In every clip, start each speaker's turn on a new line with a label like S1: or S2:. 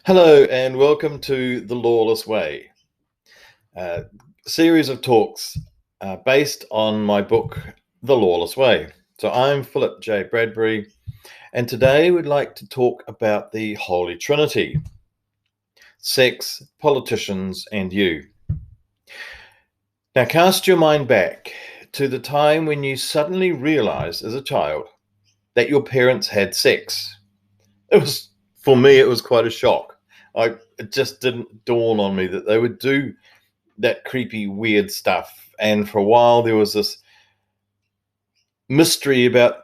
S1: Hello and welcome to The Lawless Way, a series of talks based on my book, The Lawless Way. So I'm Philip J. Bradbury, and today we'd like to talk about the Holy Trinity: sex, politicians, and you. Now cast your mind back to the time when you suddenly realized as a child that your parents had sex. For me, it was quite a shock. It just didn't dawn on me that they would do that creepy, weird stuff. And for a while, there was this mystery about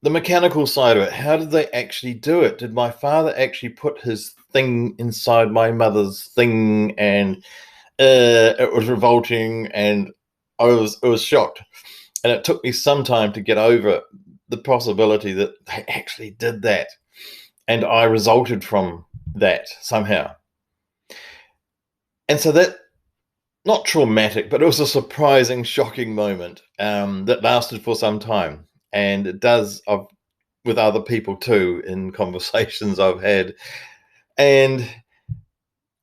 S1: the mechanical side of it. How did they actually do it? Did my father actually put his thing inside my mother's thing? And it was revolting, and I was shocked. And it took me some time to get over the possibility that they actually did that, and I resulted from that somehow. And so that, not traumatic, but it was a surprising, shocking moment that lasted for some time. And it does with other people too, in conversations I've had. And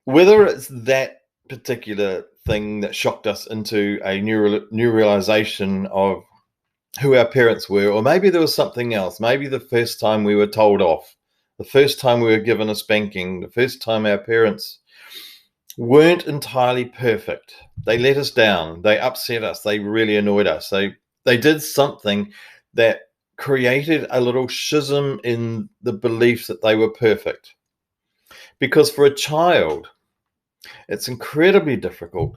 S1: whether it's that particular thing that shocked us into a new realization of who our parents were, or maybe there was something else, maybe the first time we were told off, the first time we were given a spanking, the first time our parents weren't entirely perfect. They let us down. They upset us. They really annoyed us. They did something that created a little schism in the belief that they were perfect. Because for a child, it's incredibly difficult,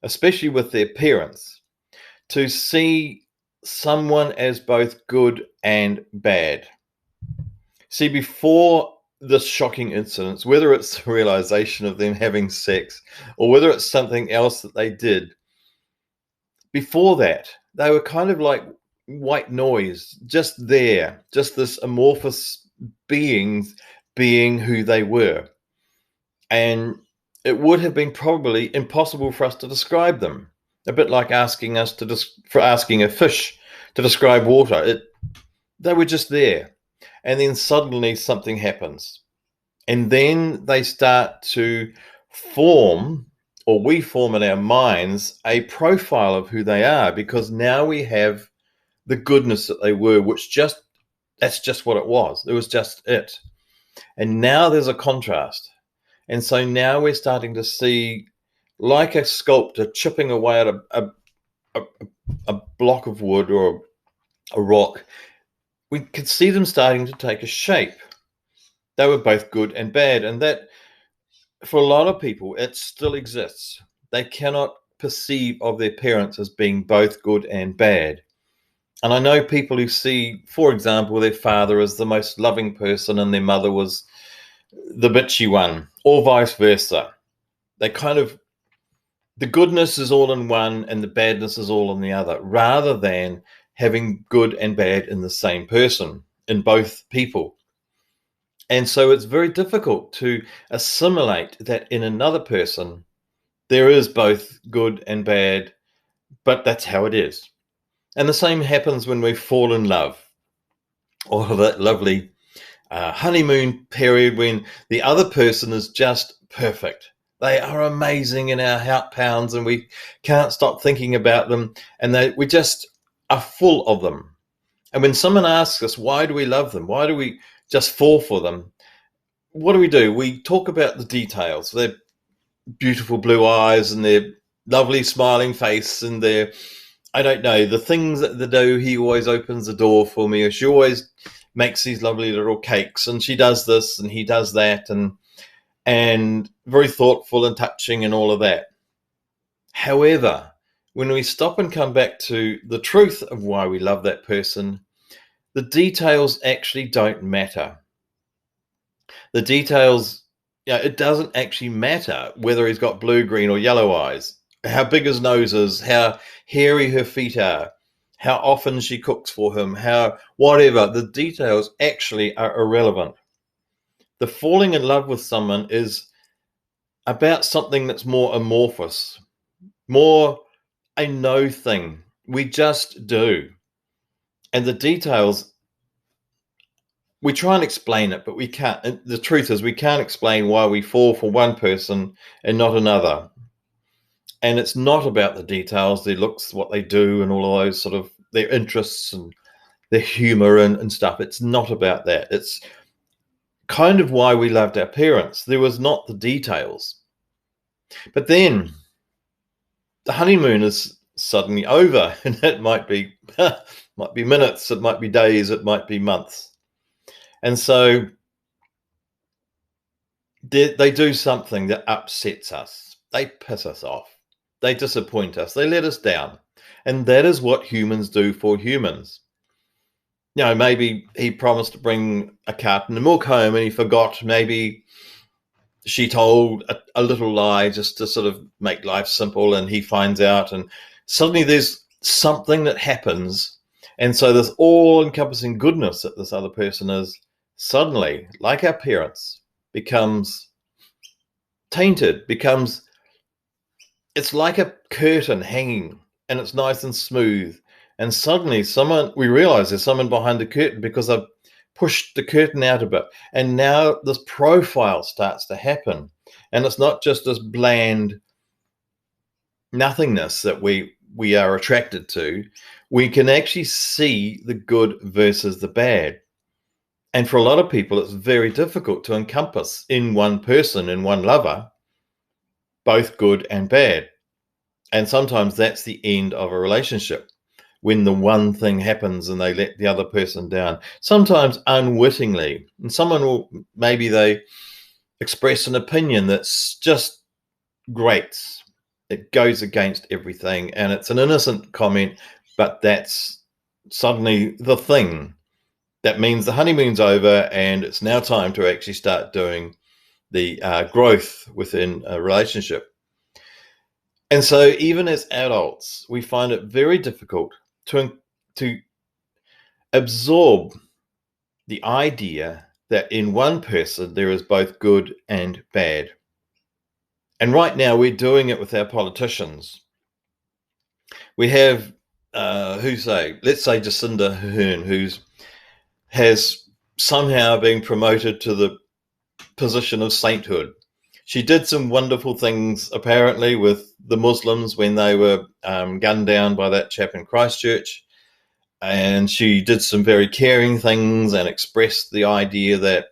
S1: especially with their parents, to see someone as both good and bad. See, before this shocking incidents, whether it's the realization of them having sex or whether it's something else that they did, before that, they were kind of like white noise, just there, just this amorphous being who they were. And it would have been probably impossible for us to describe them. A bit like asking us for asking a fish to describe water. They were just there. And then suddenly something happens. And then they start to form, or we form in our minds, a profile of who they are, because now we have the goodness that they were, that's just what it was. It was just it. And now there's a contrast. And so now we're starting to see, like a sculptor chipping away at a block of wood or a rock, we could see them starting to take a shape. They were both good and bad. And that, for a lot of people, it still exists. They cannot perceive of their parents as being both good and bad. And I know people who see, for example, their father as the most loving person and their mother was the bitchy one, or vice versa. The goodness is all in one and the badness is all in the other, rather than having good and bad in the same person, in both people. And so it's very difficult to assimilate that in another person there is both good and bad, but that's how it is. And the same happens when we fall in love, or that lovely honeymoon period when the other person is just perfect. They are amazing in our heart pounds and we can't stop thinking about them, and we just are full of them. And when someone asks us, why do we love them? Why do we just fall for them? What do? We talk about the details, their beautiful blue eyes and their lovely smiling face and their, I don't know, the things that they do. He always opens the door for me, or she always makes these lovely little cakes, and she does this and he does that, and very thoughtful and touching and all of that. However, when we stop and come back to the truth of why we love that person, the details actually don't matter. The details, it doesn't actually matter whether he's got blue, green, or yellow eyes, how big his nose is, how hairy her feet are, how often she cooks for him, how whatever. The details actually are irrelevant. The falling in love with someone is about something that's more amorphous, more a no thing. We just do. And the details we try and explain it, but we can't. And the truth is, we can't explain why we fall for one person and not another. And it's not about the details, their looks, what they do, and all of those sort of their interests and their humor and stuff. It's not about that. It's kind of why we loved our parents. There was not the details. But then the honeymoon is suddenly over, and it might be might be minutes, it might be days, it might be months. And so they do something that upsets us. They piss us off. They disappoint us. They let us down. And that is what humans do for humans. You know, maybe he promised to bring a carton of milk home and he forgot. Maybe she told a little lie just to sort of make life simple, and he finds out, and suddenly there's something that happens. And so this all-encompassing goodness that this other person is suddenly, like our parents, becomes tainted, it's like a curtain hanging, and it's nice and smooth. And suddenly we realize there's someone behind the curtain because I've pushed the curtain out a bit. And now this profile starts to happen. And it's not just this bland nothingness that we are attracted to. We can actually see the good versus the bad. And for a lot of people, it's very difficult to encompass in one person, in one lover, both good and bad. And sometimes that's the end of a relationship, when the one thing happens and they let the other person down, sometimes unwittingly. And maybe they express an opinion that's just great. It goes against everything, and it's an innocent comment, but that's suddenly the thing that means the honeymoon's over, and it's now time to actually start doing the growth within a relationship. And so even as adults, we find it very difficult to absorb the idea that in one person there is both good and bad. And right now we're doing it with our politicians. We have, let's say Jacinda Ardern, who has somehow been promoted to the position of sainthood. She did some wonderful things, apparently, with the Muslims when they were gunned down by that chap in Christchurch. And she did some very caring things and expressed the idea that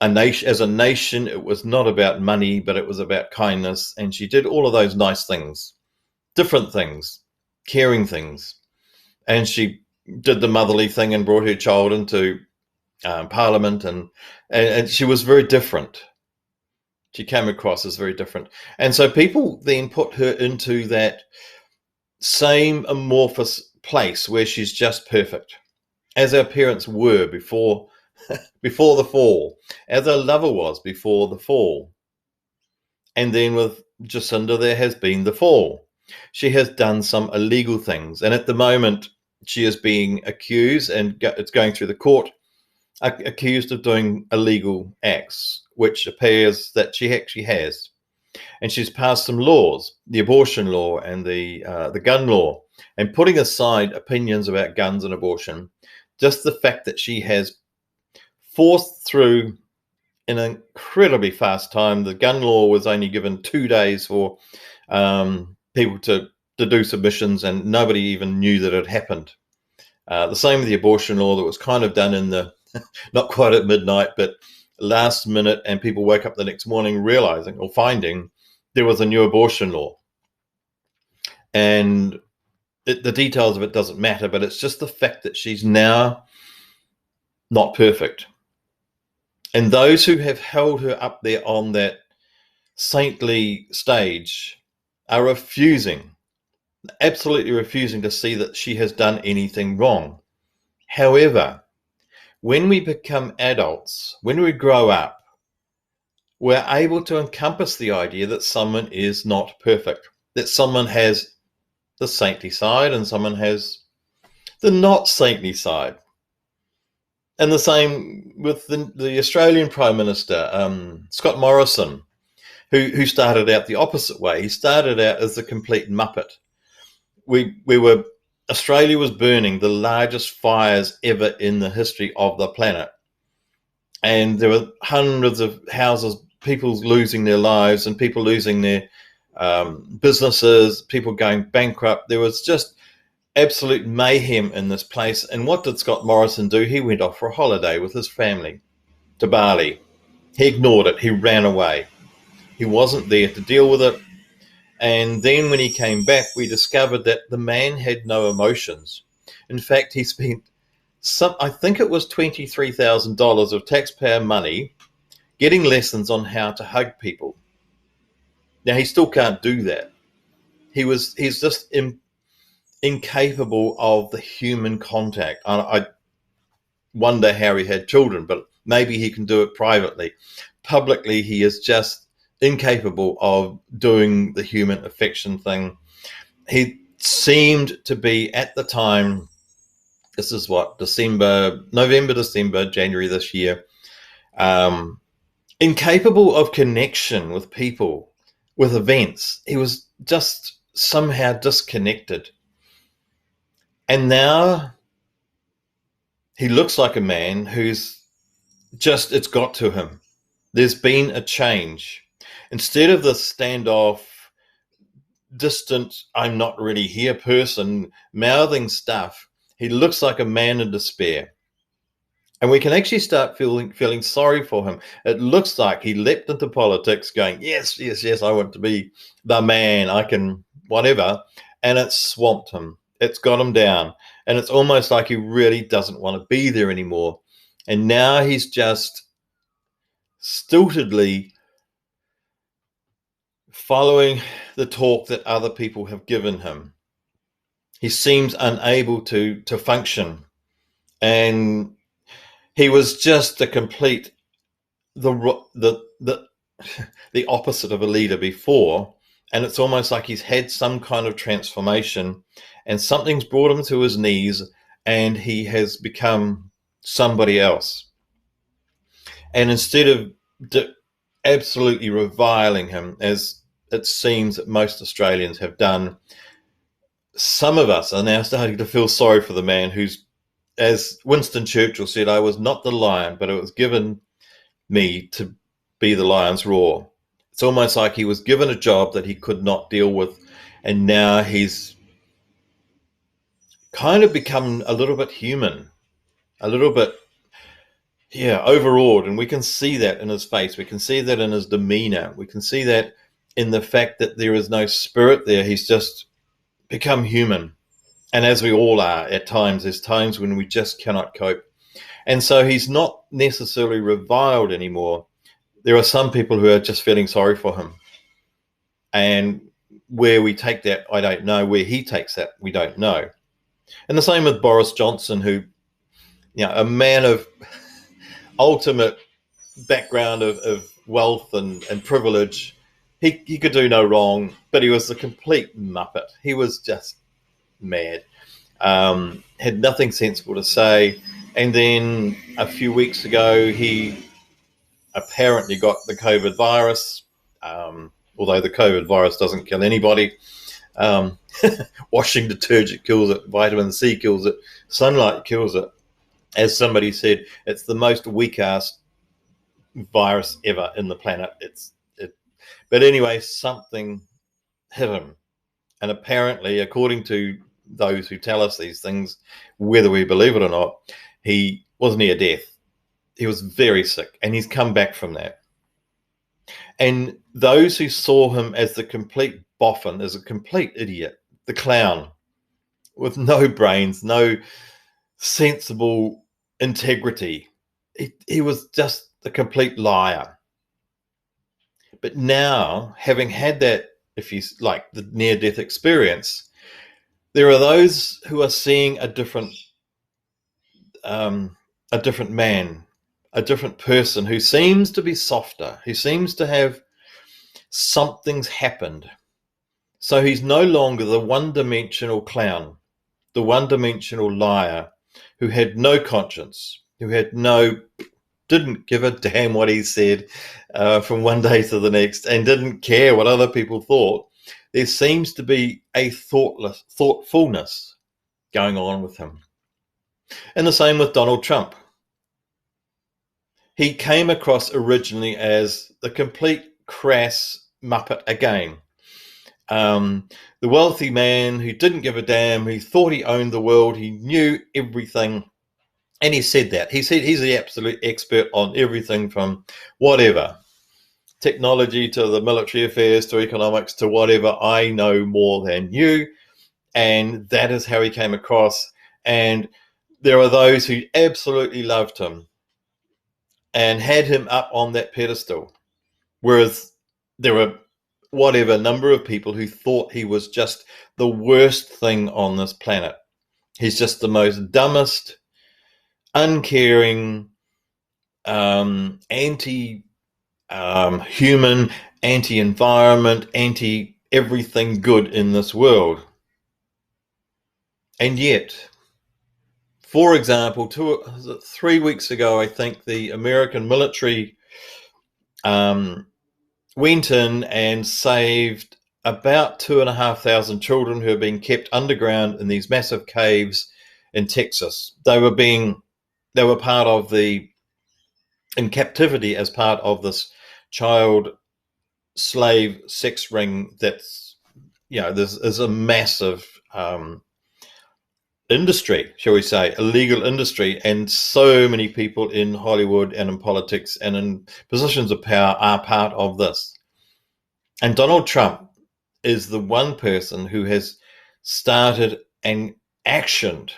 S1: as a nation, it was not about money, but it was about kindness. And she did all of those nice things, different things, caring things. And she did the motherly thing and brought her child into Parliament, and she was very different. She came across as very different. And so people then put her into that same amorphous place where she's just perfect, as our parents were before the fall, as our lover was before the fall. And then with Jacinda, there has been the fall. She has done some illegal things, and at the moment she is being accused, and it's going through the court, accused of doing illegal acts, which appears that she actually has. And she's passed some laws, the abortion law and the gun law, and putting aside opinions about guns and abortion, just the fact that she has forced through in an incredibly fast time. The gun law was only given 2 days for people to do submissions, and nobody even knew that it happened. The same with the abortion law, that was kind of done in the not quite at midnight, but last minute, and people woke up the next morning realizing or finding there was a new abortion law. And the details of it doesn't matter, but it's just the fact that she's now not perfect. And those who have held her up there on that saintly stage are absolutely refusing to see that she has done anything wrong. However, when we become adults, when we grow up, we're able to encompass the idea that someone is not perfect, that someone has the saintly side and someone has the not saintly side. And the same with the Australian Prime Minister, Scott Morrison, who started out the opposite way. He started out as a complete muppet. Australia was burning the largest fires ever in the history of the planet. and there were hundreds of houses, people losing their lives and people losing their businesses, people going bankrupt. There was just absolute mayhem in this place. And what did Scott Morrison do? He went off for a holiday with his family to Bali. He ignored it. He ran away. He wasn't there to deal with it. And then when he came back, we discovered that the man had no emotions. In fact, he spent I think it was $23,000 of taxpayer money getting lessons on how to hug people. Now, he still can't do that. He's just incapable of the human contact. I wonder how he had children, but maybe he can do it privately. Publicly, he is just incapable of doing the human affection thing. He seemed to be, at the time, this is what, November, December, January this year, incapable of connection with people, with events. He was just somehow disconnected. And now he looks like a man who's just, it's got to him. There's been a change. Instead of the standoff, distant, I'm not really here person mouthing stuff, he looks like a man in despair. And we can actually start feeling sorry for him. It looks like he leapt into politics going, yes, yes, yes, I want to be the man, I can, whatever. And it's swamped him. It's got him down. And it's almost like he really doesn't want to be there anymore. And now he's just stiltedly following the talk that other people have given him. He seems unable to function. And he was just the complete, the opposite of a leader before. And it's almost like he's had some kind of transformation and something's brought him to his knees and he has become somebody else. And instead of absolutely reviling him, as it seems that most Australians have done, some of us are now starting to feel sorry for the man who's, as Winston Churchill said, I was not the lion, but it was given me to be the lion's roar. It's almost like he was given a job that he could not deal with, and now he's kind of become a little bit human, a little bit, overawed. And we can see that in his face. We can see that in his demeanor. We can see that in the fact that there is no spirit there. He's just become human. And as we all are at times, there's times when we just cannot cope. And so he's not necessarily reviled anymore. There are some people who are just feeling sorry for him. And where we take that, I don't know. Where he takes that, we don't know. And the same with Boris Johnson, who, a man of ultimate background of wealth and privilege. He could do no wrong, but he was a complete muppet. He was just mad. Had nothing sensible to say. And then a few weeks ago, he apparently got the COVID virus, although the COVID virus doesn't kill anybody. Washing detergent kills it, vitamin C kills it, sunlight kills it. As somebody said, it's the most weak-ass virus ever in the planet. But anyway, something hit him. And apparently, according to those who tell us these things, whether we believe it or not, he was near death. He was very sick, and he's come back from that. And those who saw him as the complete boffin, as a complete idiot, the clown, with no brains, no sensible integrity, he was just the complete liar. But now, having had that, if you like, the near-death experience, there are those who are seeing a different man, a different person who seems to be softer, who seems to have something's happened. So he's no longer the one-dimensional clown, the one-dimensional liar who had no conscience, who didn't give a damn what he said from one day to the next and didn't care what other people thought. There seems to be a thoughtfulness going on with him. And the same with Donald Trump. he came across originally as the complete crass Muppet again. The wealthy man who didn't give a damn, who thought he owned the world, he knew everything. And he said that. He said he's the absolute expert on everything from whatever, technology to the military affairs to economics to whatever. I know more than you. And that is how he came across. And there are those who absolutely loved him and had him up on that pedestal. Whereas there were whatever number of people who thought he was just the worst thing on this planet. He's just the most dumbest, uncaring, anti-human, anti-environment, anti-everything good in this world. And yet, for example, 3 weeks ago, I think the American military went in and saved about 2,500 children who are being kept underground in these massive caves in Texas. They were part of in captivity as part of this child slave sex ring. That's, this is a massive industry, shall we say, a legal industry, and so many people in Hollywood and in politics and in positions of power are part of this. And Donald Trump is the one person who has started and actioned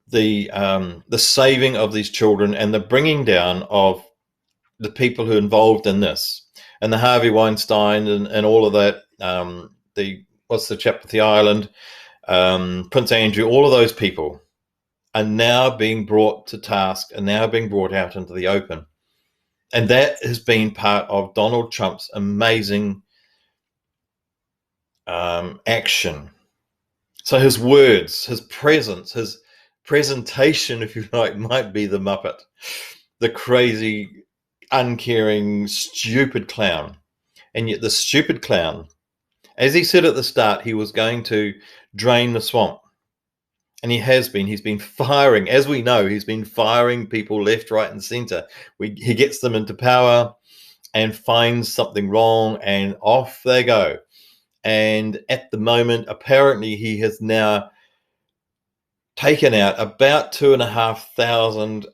S1: the saving of these children and the bringing down of the people who are involved in this, and the Harvey Weinstein and all of that. What's the chap with the island? Prince Andrew, all of those people are now being brought to task and now being brought out into the open. And that has been part of Donald Trump's amazing action. So his words, his presence, his presentation, if you like, might be the Muppet, the crazy, uncaring, stupid clown. And yet the stupid clown, as he said at the start, he was going to drain the swamp. And he has been. He's been firing, as we know, he's been firing people left, right, and center. He gets them into power and finds something wrong, and off they go. And at the moment, apparently, he has now taken out about 2,500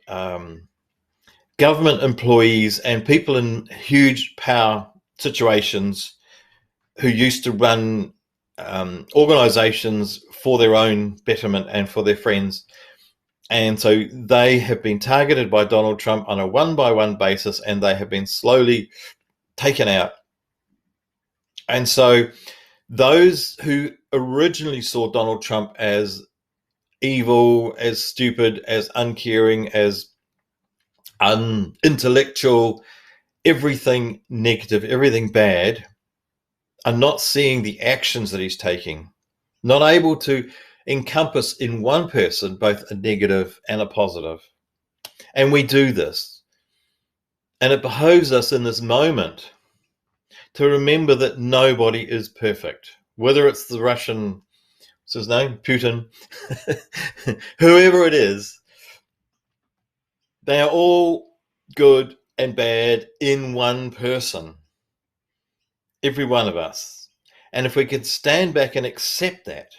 S1: government employees and people in huge power situations who used to run organizations for their own betterment and for their friends. And so they have been targeted by Donald Trump on a one-by-one basis, and they have been slowly taken out. And so those who originally saw Donald Trump as evil, as stupid, as uncaring, as unintellectual, everything negative, everything bad, are not seeing the actions that he's taking, not able to encompass in one person both a negative and a positive. And we do this. And it behoves us in this moment to remember that nobody is perfect, whether it's the Russian, what's his name, Putin, whoever it is. They are all good and bad in one person, every one of us. And if we can stand back and accept that,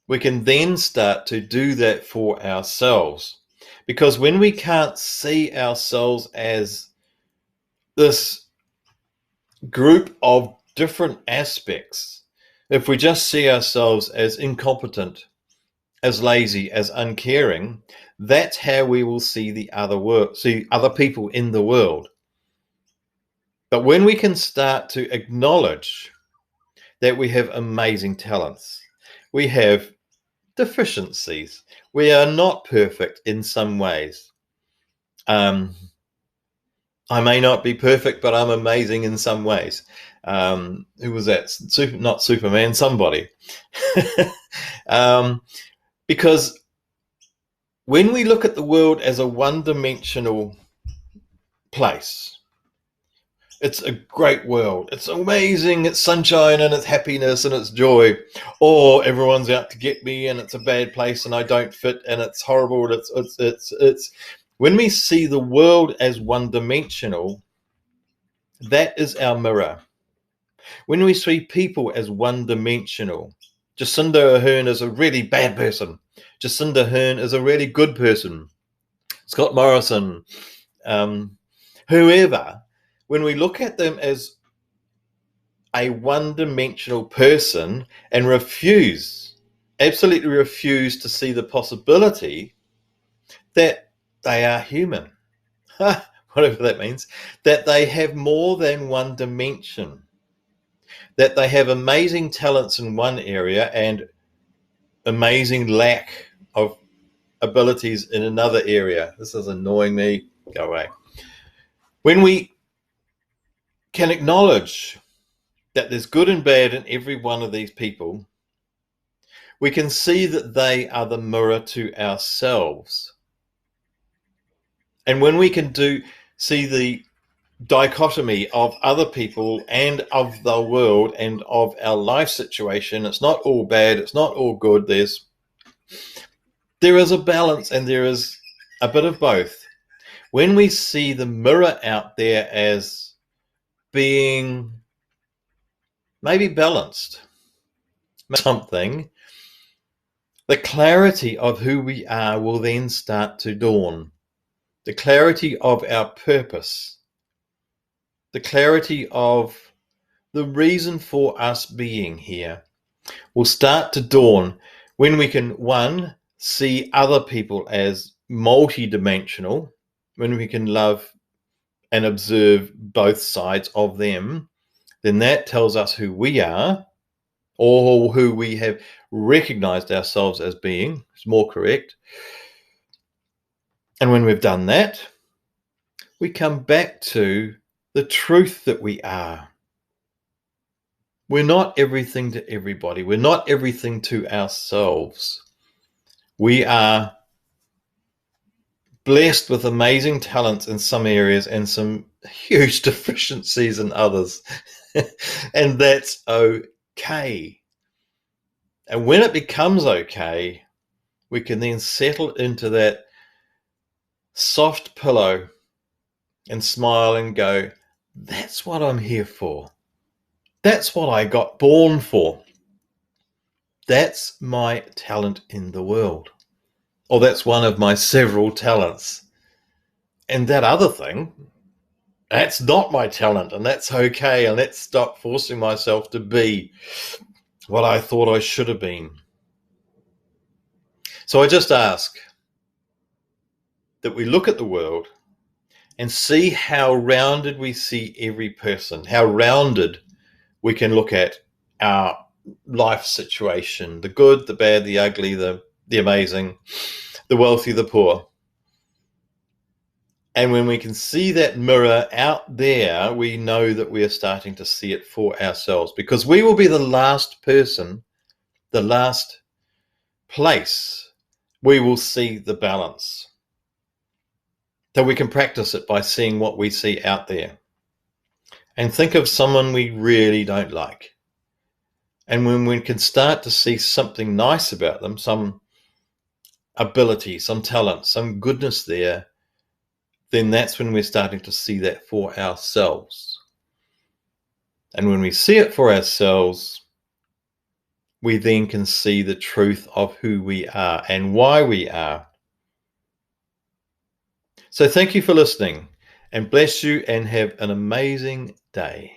S1: we can then start to do that for ourselves. Because when we can't see ourselves as this group of different aspects, if we just see ourselves as incompetent, as lazy, as uncaring, that's how we will see the other world, see other people in the world. But when we can start to acknowledge that we have amazing talents, we have deficiencies, we are not perfect in some ways. I may not be perfect, but I'm amazing in some ways. Who was that? Not Superman, somebody. Because when we look at the world as a one-dimensional place, it's a great world. It's amazing. It's sunshine and it's happiness and it's joy. Or everyone's out to get me and it's a bad place and I don't fit and it's horrible. It's When we see the world as one-dimensional, that is our mirror. When we see people as one-dimensional, Jacinda Ardern is a really bad person. Jacinda Ardern is a really good person. Scott Morrison, whoever, when we look at them as a one-dimensional person and absolutely refuse to see the possibility that they are human, whatever that means, that they have more than one dimension, that they have amazing talents in one area and amazing lack of abilities in another area. This is annoying me. Go away. When we can acknowledge that there's good and bad in every one of these people, we can see that they are the mirror to ourselves. And when we can see the dichotomy of other people and of the world and of our life situation, it's not all bad, it's not all good. There is a balance and there is a bit of both. When we see the mirror out there as being maybe balanced, something, the clarity of who we are will then start to dawn. The clarity of our purpose, the clarity of the reason for us being here will start to dawn when we can, one, see other people as multi-dimensional, when we can love and observe both sides of them. Then that tells us who we are, or who we have recognized ourselves as being. It's more correct. And when we've done that, we come back to the truth that we are. We're not everything to everybody. We're not everything to ourselves. We are blessed with amazing talents in some areas and some huge deficiencies in others. And that's okay. And when it becomes okay, we can then settle into that soft pillow and smile and go, that's what I'm here for. That's what I got born for. That's my talent in the world. Or that's one of my several talents. And that other thing, that's not my talent, and that's okay. And let's stop forcing myself to be what I thought I should have been. So I just ask that we look at the world and see how rounded we see every person, how rounded we can look at our life situation, the good, the bad, the ugly, the amazing, the wealthy, the poor. And when we can see that mirror out there, we know that we are starting to see it for ourselves, because we will be the last person, the last place we will see the balance. So we can practice it by seeing what we see out there. And think of someone we really don't like. And when we can start to see something nice about them, some ability, some talent, some goodness there, then that's when we're starting to see that for ourselves. And when we see it for ourselves, we then can see the truth of who we are and why we are. So thank you for listening, and bless you and have an amazing day.